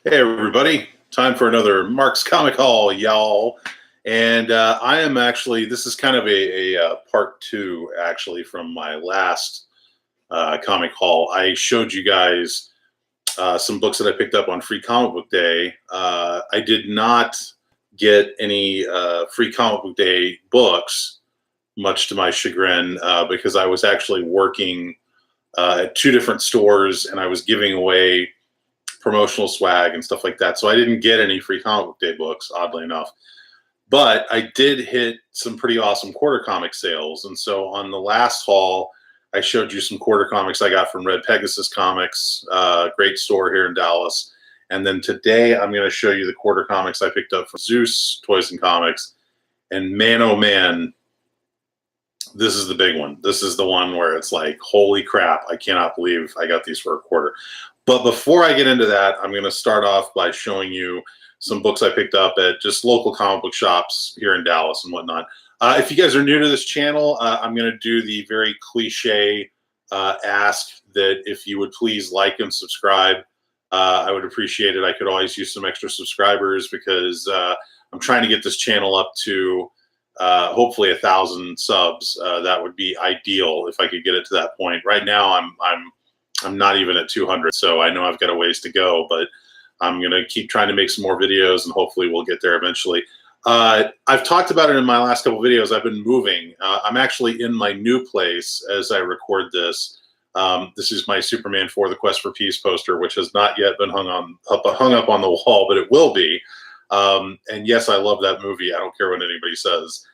Hey everybody, time for another Mark's Comic Haul, y'all. And I am actually, this is kind of a part two, actually, from my last comic haul. I showed you guys some books that I picked up on Free Comic Book Day. I did not get any Free Comic Book Day books, much to my chagrin, because I was actually working at two different stores and I was giving away promotional swag and stuff like that. So I didn't get any Free Comic Book Day books, oddly enough. But I did hit some pretty awesome quarter comic sales. And so on the last haul, I showed you some quarter comics I got from Red Pegasus Comics, great store here in Dallas. And then today I'm going to show you the quarter comics I picked up from Zeus Toys Comics. And man, oh man, this is the big one. This is the one where it's like, holy crap, I cannot believe I got these for a quarter. But before I get into that, I'm going to start off by showing you some books I picked up at just local comic book shops here in Dallas and whatnot. If you guys are new to this channel, I'm going to do the very cliche ask that if you would please like and subscribe. I would appreciate it. I could always use some extra subscribers because I'm trying to get this channel up to hopefully 1,000 subs. That would be ideal if I could get it to that point. Right now, I'm not even at 200, so I know I've got a ways to go, but I'm going to keep trying to make some more videos, and hopefully we'll get there eventually. I've talked about it in my last couple videos. I've been moving. I'm actually in my new place as I record this. This is my Superman 4: The Quest for Peace poster, which has not yet been hung up on the wall, but it will be. And yes, I love that movie. I don't care what anybody says.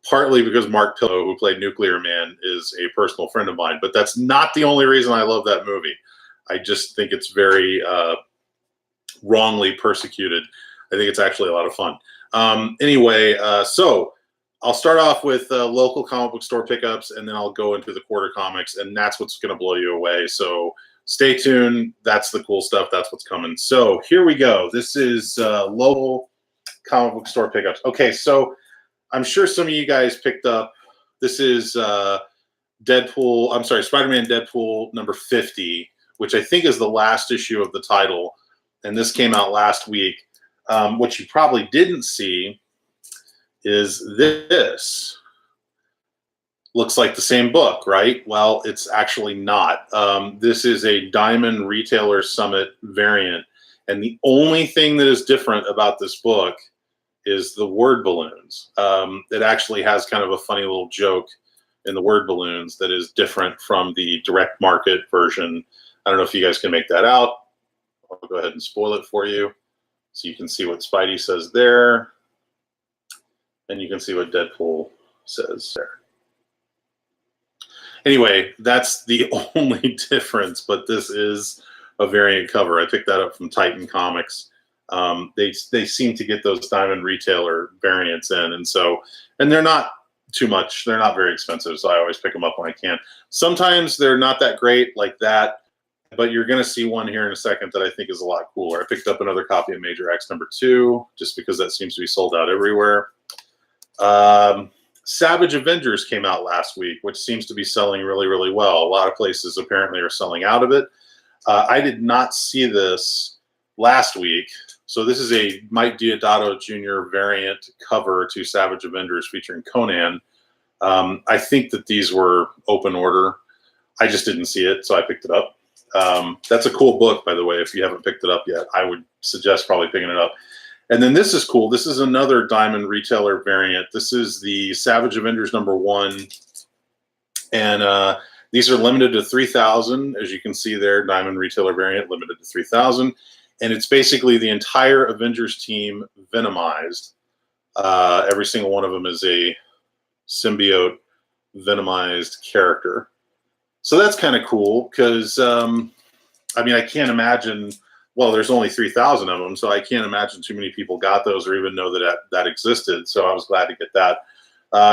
Partly because Mark Pillow, who played Nuclear Man, is a personal friend of mine, but that's not the only reason I love that movie. I just think it's very wrongly persecuted. I think it's actually a lot of fun. Anyway, so I'll start off with local comic book store pickups, and then I'll go into the quarter comics, and that's what's going to blow you away. So stay tuned. That's the cool stuff. That's what's coming. So here we go. This is local comic book store pickups. Okay, so I'm sure some of you guys picked up, this is Deadpool, I'm sorry, Spider-Man Deadpool number 50, which I think is the last issue of the title. And this came out last week. What you probably didn't see is this. Looks like the same book, right? Well, it's actually not. This is a Diamond Retailer Summit variant. And the only thing that is different about this book is the word balloons. It actually has kind of a funny little joke in the word balloons that is different from the direct market version. I don't know if you guys can make that out. I'll go ahead and spoil it for you. So you can see what Spidey says there. And you can see what Deadpool says there. Anyway, that's the only difference, but this is a variant cover. I picked that up from Titan Comics. They seem to get those Diamond Retailer variants in, and they're not too much. They're not very expensive, so I always pick them up when I can. Sometimes they're not that great like that, but you're going to see one here in a second that I think is a lot cooler. I picked up another copy of Major X number 2 just because that seems to be sold out everywhere. Savage Avengers came out last week, which seems to be selling really, really well. A lot of places apparently are selling out of it. I did not see this last week. So this is a Mike Deodato Jr. variant cover to Savage Avengers featuring Conan. I think that these were open order. I just didn't see it, so I picked it up. That's a cool book, by the way. If you haven't picked it up yet, I would suggest probably picking it up. And then this is cool. This is another Diamond Retailer variant. This is the Savage Avengers number 1. And these are limited to 3,000. As you can see there, Diamond Retailer variant limited to 3,000. And it's basically the entire Avengers team venomized. Every single one of them is a symbiote venomized character. So that's kind of cool because, I mean, I can't imagine, well, there's only 3,000 of them, so I can't imagine too many people got those or even know that existed. So I was glad to get that.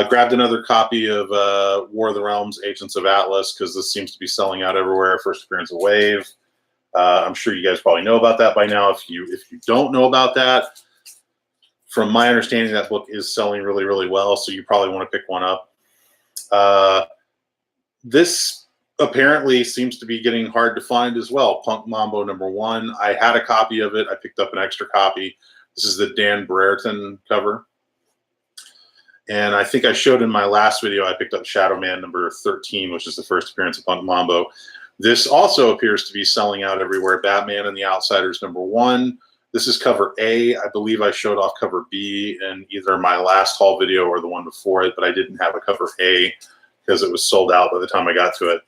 Grabbed another copy of War of the Realms, Agents of Atlas, because this seems to be selling out everywhere. First appearance of Wave. I'm sure you guys probably know about that by now. If you don't know about that, from my understanding, that book is selling really, really well, so you probably want to pick one up. This apparently seems to be getting hard to find as well. Punk Mambo #1. I had a copy of it. I picked up an extra copy. This is the Dan Brereton cover. And I think I showed in my last video, I picked up Shadow Man #13, which is the first appearance of Punk Mambo. This also appears to be selling out everywhere. Batman and the Outsiders #1. This is cover A. I believe I showed off cover B in either my last haul video or the one before it, but I didn't have a cover A because it was sold out by the time I got to it.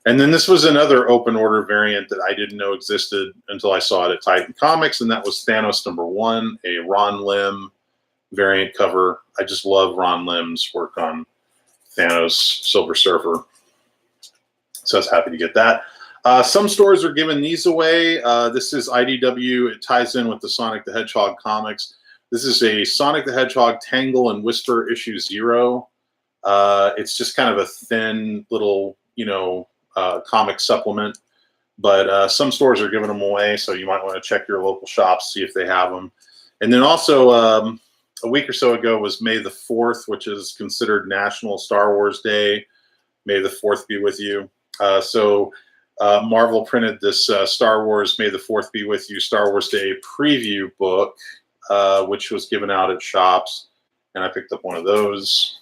And then this was another open order variant that I didn't know existed until I saw it at Titan Comics, and that was Thanos #1, a Ron Lim variant cover. I just love Ron Lim's work on Thanos, Silver Surfer. So I was happy to get that. Some stores are giving these away. This is IDW. It ties in with the Sonic the Hedgehog comics. This is a Sonic the Hedgehog Tangle and Whisper issue 0. It's just kind of a thin little, comic supplement. But some stores are giving them away, so you might want to check your local shops, see if they have them. And then also, a week or so ago was May the 4th, which is considered National Star Wars Day. May the 4th be with you. Marvel printed this Star Wars May the 4th be with you Star Wars Day preview book, which was given out at shops, and I picked up one of those.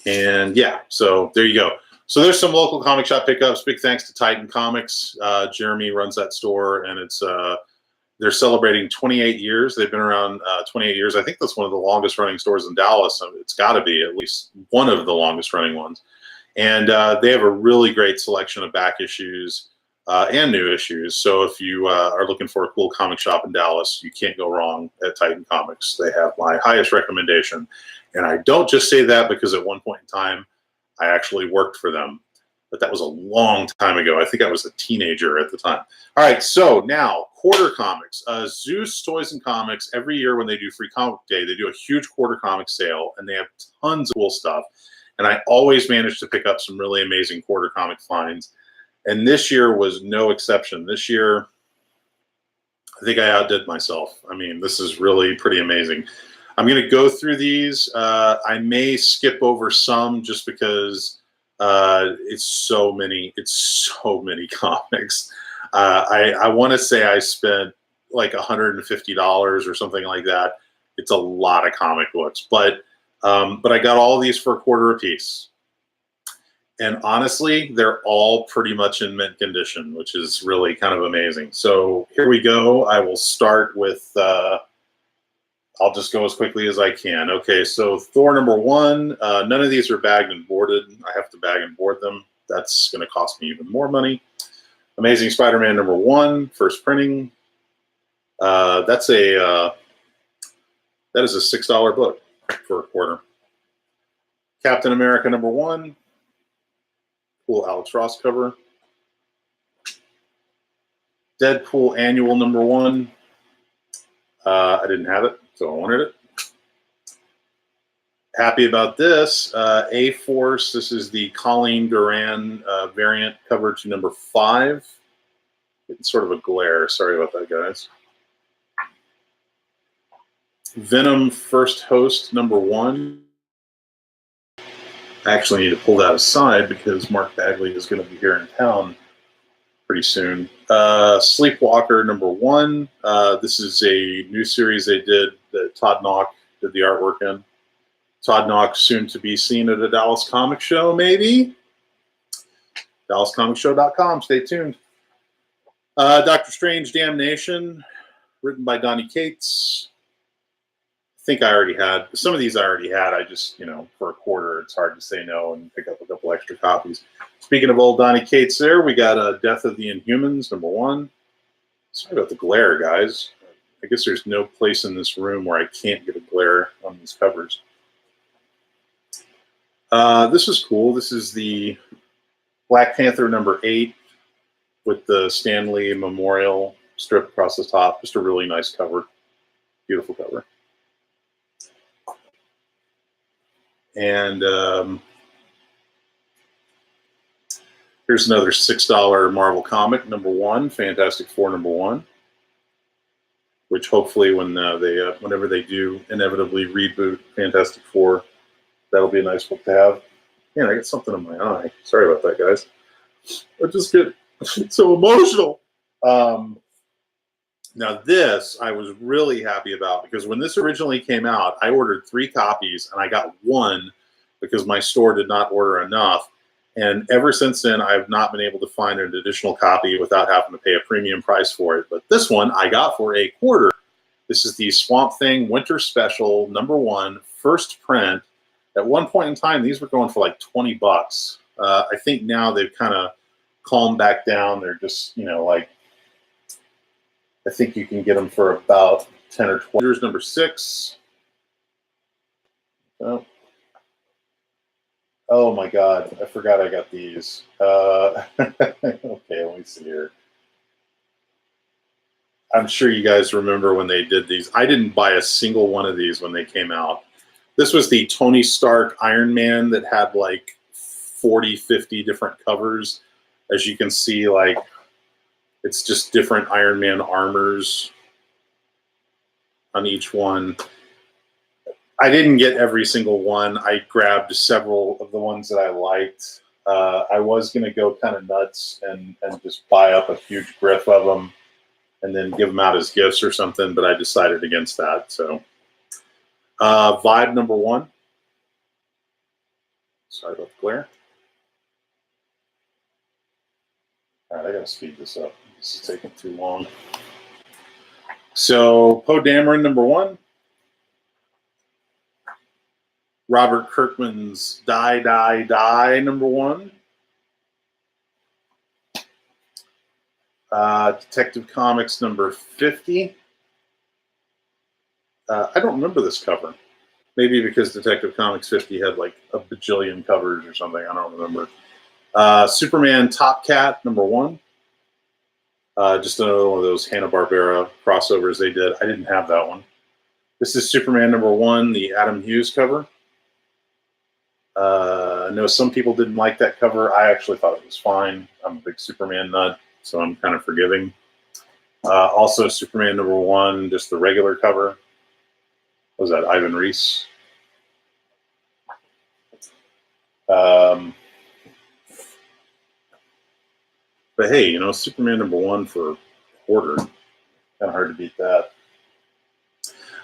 And yeah, so there you go. So there's some local comic shop pickups. Big thanks to Titan Comics. Jeremy runs that store, and it's they're celebrating 28 years. They've been around 28 years. I think that's one of the longest running stores in Dallas. It's got to be at least one of the longest running ones. And they have a really great selection of back issues and new issues. So if you are looking for a cool comic shop in Dallas, you can't go wrong at Titan Comics. They have my highest recommendation. And I don't just say that because at one point in time, I actually worked for them. But that was a long time ago. I think I was a teenager at the time. All right, so now Quarter Comics. Zeus Toys and Comics, every year when they do Free Comic Day, they do a huge Quarter Comic sale, and they have tons of cool stuff. And I always manage to pick up some really amazing Quarter Comic finds. And this year was no exception. This year, I think I outdid myself. I mean, this is really pretty amazing. I'm going to go through these. I may skip over some just because it's so many comics. I want to say I spent like $150 or something like that. It's a lot of comic books, but I got all of these for $1 a piece. And honestly, they're all pretty much in mint condition, which is really kind of amazing. So here we go. I will start with, I'll just go as quickly as I can. Okay, so Thor #1. None of these are bagged and boarded. I have to bag and board them. That's going to cost me even more money. Amazing Spider-Man #1, first printing. That is a $6 book for $1. Captain America #1. Cool Alex Ross cover. Deadpool Annual #1. I didn't have it, so I wanted it. Happy about this. A-Force. This is the Colleen Duran variant cover to #5. It's sort of a glare. Sorry about that, guys. Venom First Host #1. I actually need to pull that aside because Mark Bagley is going to be here in town pretty soon. Sleepwalker #1. This is a new series they did that Todd Knock did the artwork in. Todd Knock soon to be seen at a Dallas Comic Show, maybe. DallasComicShow.com. Stay tuned. Doctor Strange Damnation, written by Donny Cates. I think I already had some of these. I already had. I just, for $1, it's hard to say no and pick up a couple extra copies. Speaking of old Donny Cates, there we got Death of the Inhumans #1. Sorry about the glare, guys. I guess there's no place in this room where I can't get a glare on these covers. This is cool. This is the Black Panther #8 with the Stan Lee memorial strip across the top. Just a really nice cover. Beautiful cover. And here's another $6 Marvel comic #1, Fantastic Four #1, which hopefully whenever they do inevitably reboot Fantastic Four, that'll be a nice book to have. Man, I got something in my eye. Sorry about that, guys. I just get so emotional. Now this I was really happy about because when this originally came out, I ordered 3 copies and I got 1 because my store did not order enough. And ever since then, I've not been able to find an additional copy without having to pay a premium price for it. But this one I got for a quarter. This is the Swamp Thing Winter Special #1 first print. At one point in time, these were going for like 20 bucks. I think now they've kind of calmed back down. They're just, like, I think you can get them for about 10 or 20. Here's #6. Oh my God, I forgot I got these. Okay, let me see here. I'm sure you guys remember when they did these. I didn't buy a single one of these when they came out. This was the Tony Stark Iron Man that had like 40, 50 different covers. As you can see, like, it's just different Iron Man armors on each one. I didn't get every single one. I grabbed several of the ones that I liked. I was going to go kind of nuts and just buy up a huge grip of them and then give them out as gifts or something, but I decided against that. So, Vibe #1. Sorry about the glare. All right, I got to speed this up. This is taking too long. So, Poe Dameron #1. Robert Kirkman's Die, Die, Die #1. Detective Comics #50. I don't remember this cover. Maybe because Detective Comics 50 had like a bajillion covers or something. I don't remember. Superman Top Cat #1. Just another one of those Hanna-Barbera crossovers they did. I didn't have that one. This is Superman #1, the Adam Hughes cover. I know some people didn't like that cover. I actually thought it was fine. I'm a big Superman nut, so I'm kind of forgiving. Also, Superman #1, just the regular cover. What was that, Ivan Reis? But hey, Superman #1 for a quarter. Kind of hard to beat that.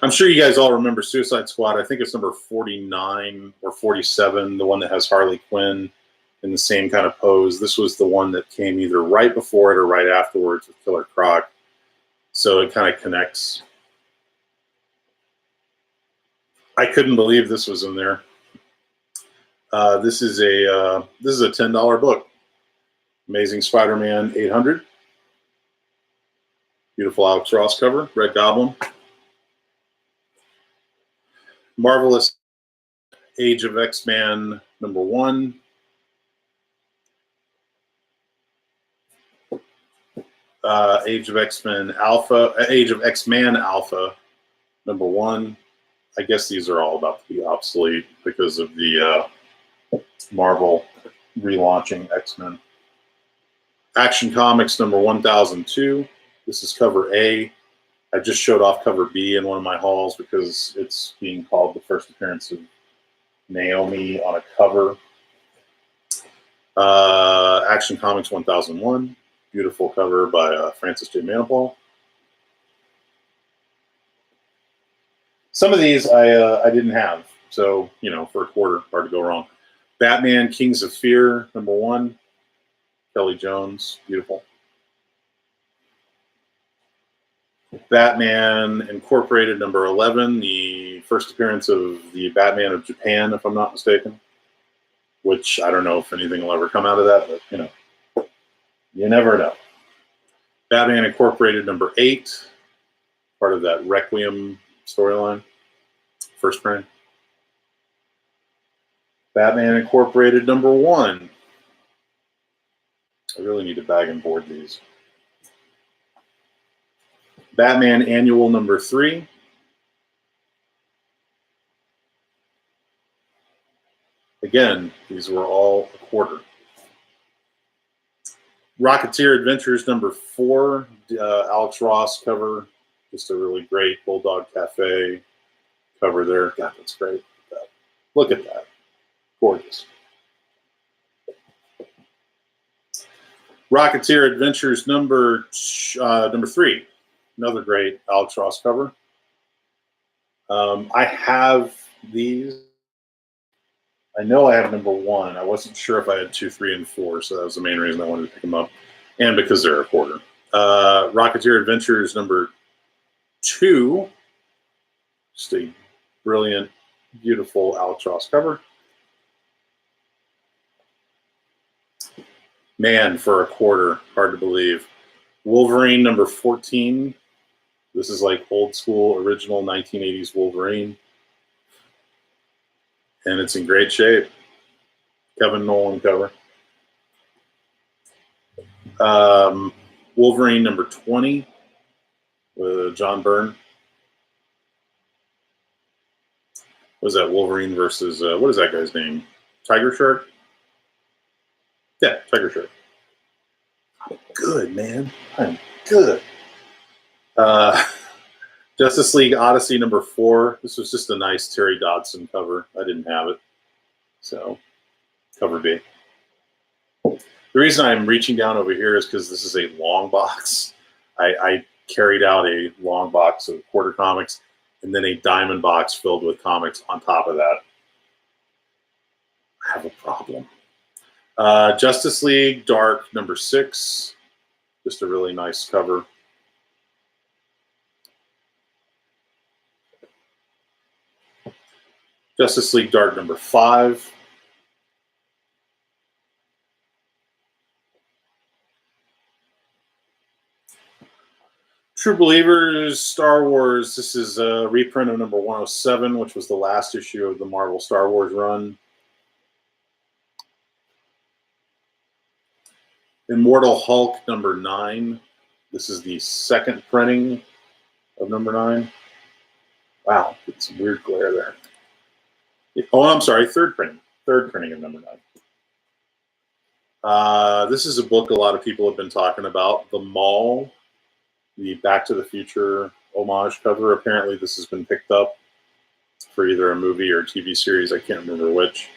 I'm sure you guys all remember Suicide Squad. I think it's #49 or 47, the one that has Harley Quinn in the same kind of pose. This was the one that came either right before it or right afterwards with Killer Croc. So it kind of connects. I couldn't believe this was in there. This is a $10 book. Amazing Spider-Man 800. Beautiful Alex Ross cover. Red Goblin. Marvelous Age of X-Man #1. Age of X-Men Alpha. Age of X-Man Alpha #1. I guess these are all about to be obsolete because of the Marvel relaunching X-Men. Action Comics #1002. This is cover A. I just showed off cover B in one of my hauls because it's being called the first appearance of Naomi on a cover. Action Comics 1001. Beautiful cover by Francis J. Manapul. Some of these I didn't have, so for a quarter, hard to go wrong. Batman Kings of Fear #1. Kelly Jones, beautiful. Batman Incorporated #11, the first appearance of the Batman of Japan, if I'm not mistaken. Which I don't know if anything will ever come out of that, but you never know. Batman Incorporated #8, part of that Requiem storyline, first print. Batman Incorporated #1. I really need to bag and board these. Batman Annual #3. Again, these were all a quarter. Rocketeer Adventures #4, Alex Ross cover. Just a really great Bulldog Cafe cover there. God, that's great. Look at that. Gorgeous. Rocketeer Adventures number 3. Another great Alex Ross cover. I have these. I know I have number 1. I wasn't sure if I had 2, 3, and 4, so that was the main reason I wanted to pick them up, and because they're a quarter. Rocketeer Adventures number 2. Just a brilliant, beautiful Alex Ross cover. Man, for a quarter, hard to believe. Wolverine number 14. This is like old school, original 1980s Wolverine. And it's in great shape. Kevin Nolan cover. Wolverine number 20 with John Byrne. Was that Wolverine versus, what is that guy's name? Tiger Shark? Yeah, Tiger Shark. I'm good, man. I'm good. Justice League Odyssey number 4. This was just a nice Terry Dodson cover. I didn't have it. So, cover B. The reason I'm reaching down over here is because this is a long box. I carried out a long box of quarter comics and then a diamond box filled with comics on top of that. I have a problem. Justice League Dark number 6. Just a really nice cover. Justice League Dark number 5. True Believers, Star Wars. This is a reprint of number 107, which was the last issue of the Marvel Star Wars run. Immortal Hulk number 9. This is the second printing of number 9. Wow, it's a weird glare there. Oh, I'm sorry, third printing. Third printing of number 9. This is a book a lot of people have been talking about. The Mall, the Back to the Future homage cover. Apparently this has been picked up for either a movie or a TV series. I can't remember which.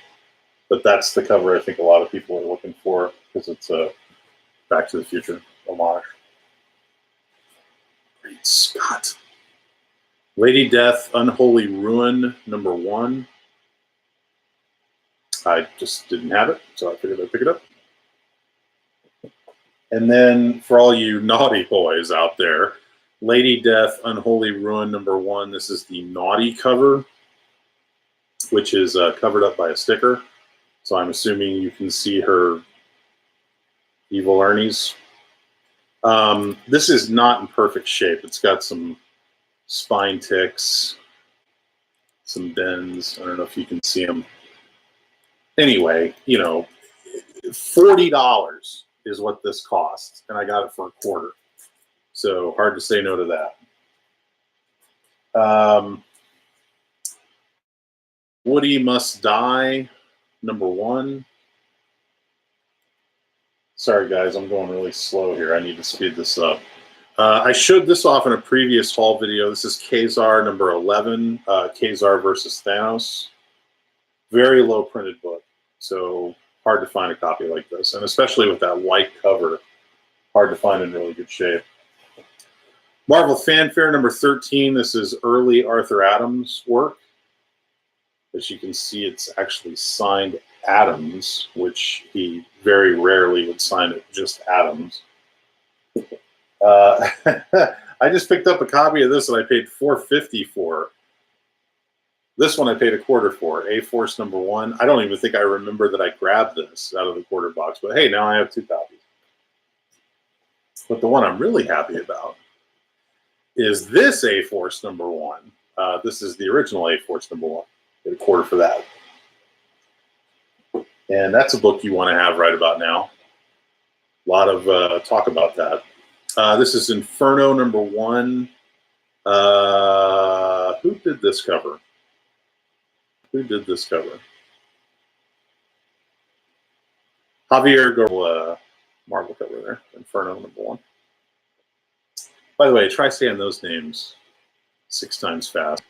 But that's the cover I think a lot of people are looking for because it's a Back to the Future homage. Great Scott. Lady Death, Unholy Ruin, number 1. I just didn't have it, so I figured I'd pick it up. And then for all you naughty boys out there, Lady Death, Unholy Ruin, number 1. This is the naughty cover, which is covered up by a sticker. So I'm assuming you can see her evil Ernie's. This is not in perfect shape. It's got some spine ticks, some bends. I don't know if you can see them. Anyway, you know, $40 is what this costs, and I got it for a quarter. So hard to say no to that. Woody Must Die, number 1. Sorry, guys, I'm going really slow here. I need to speed this up. I showed this off in a previous haul video. This is Kazar number 11, Kazar versus Thanos. Very low printed book, so hard to find a copy like this. And especially with that white cover, hard to find in really good shape. Marvel Fanfare number 13. This is early Arthur Adams work. As you can see, it's actually signed Adams, which he very rarely would sign it just Adams. I just picked up a copy of this that I paid $4.50 for. This one I paid a quarter for, A-Force number 1. I don't even think I remember that I grabbed this out of the quarter box, but hey, now I have 2 copies. But the one I'm really happy about is this A-Force number 1. This is the original A-Force number 1. Paid a quarter for that. And that's a book you want to have right about now. A lot of talk about that. This is Inferno number 1. Who did this cover? Who did this cover? Javier Gorla, Marvel cover there. Inferno number 1. By the way, try saying those names 6 times fast.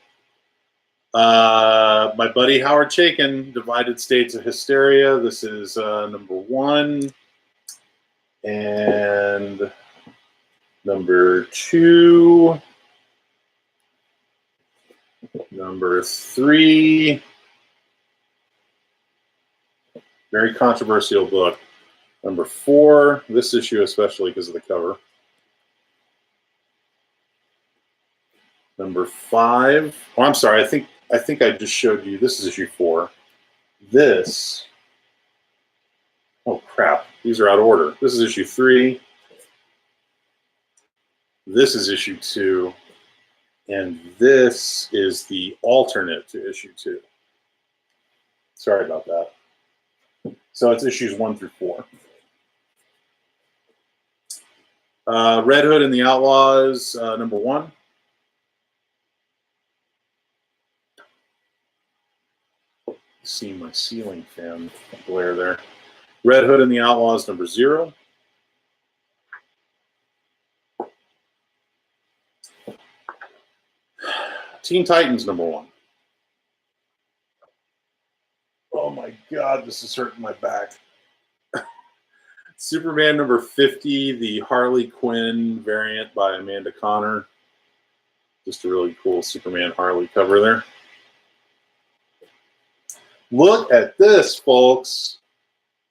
My buddy Howard Chaykin, Divided States of Hysteria. This is number 1. And number 2. Number 3. Very controversial book. Number 4. This issue especially because of the cover. Number 5. Oh, I'm sorry. I think I just showed you. This is issue 4. This. Oh crap! These are out of order. This is issue 3. This is issue 2, and this is the alternate to issue 2. Sorry about that. So it's issues 1 through 4. Red Hood and the Outlaws, number 1. See my ceiling fan glare there. Red Hood and the Outlaws, number 0. Teen Titans, number 1. Oh my God, this is hurting my back. Superman number 50, the Harley Quinn variant by Amanda Connor. Just a really cool Superman Harley cover there. Look at this, folks.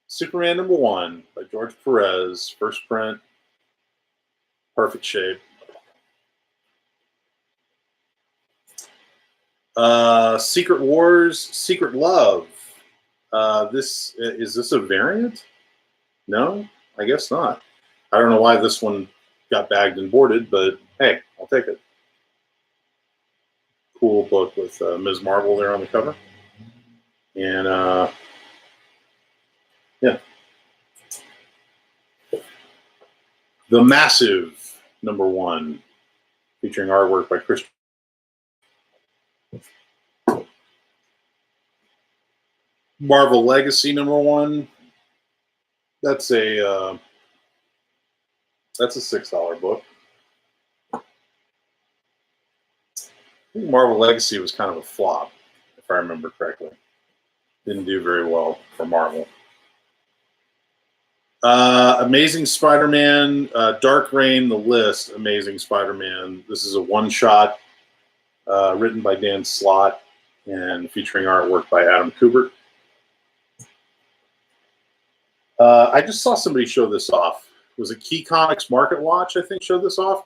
Superman number 1 by George Perez, first print. Perfect shape. Secret Wars, Secret Love. Is this a variant? No, I guess not. I don't know why this one got bagged and boarded, but hey, I'll take it. Cool book with Ms. Marvel there on the cover. And yeah. The Massive, number 1, featuring artwork by Christian. Marvel Legacy, number 1. That's a $6 book. I think Marvel Legacy was kind of a flop, if I remember correctly. Didn't do very well for Marvel. Amazing Spider-Man, Dark Reign, The List, Amazing Spider-Man. This is a one-shot written by Dan Slott and featuring artwork by Adam Kubert. I just saw somebody show this off. Was it Key Comics Market Watch, I think, showed this off?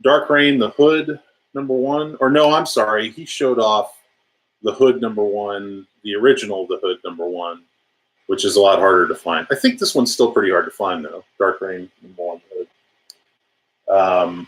Dark Reign, The Hood, number 1. Or no, I'm sorry. He showed off The Hood, number 1, the original The Hood, number 1, which is a lot harder to find. I think this one's still pretty hard to find, though. Dark Reign, number 1, The Hood.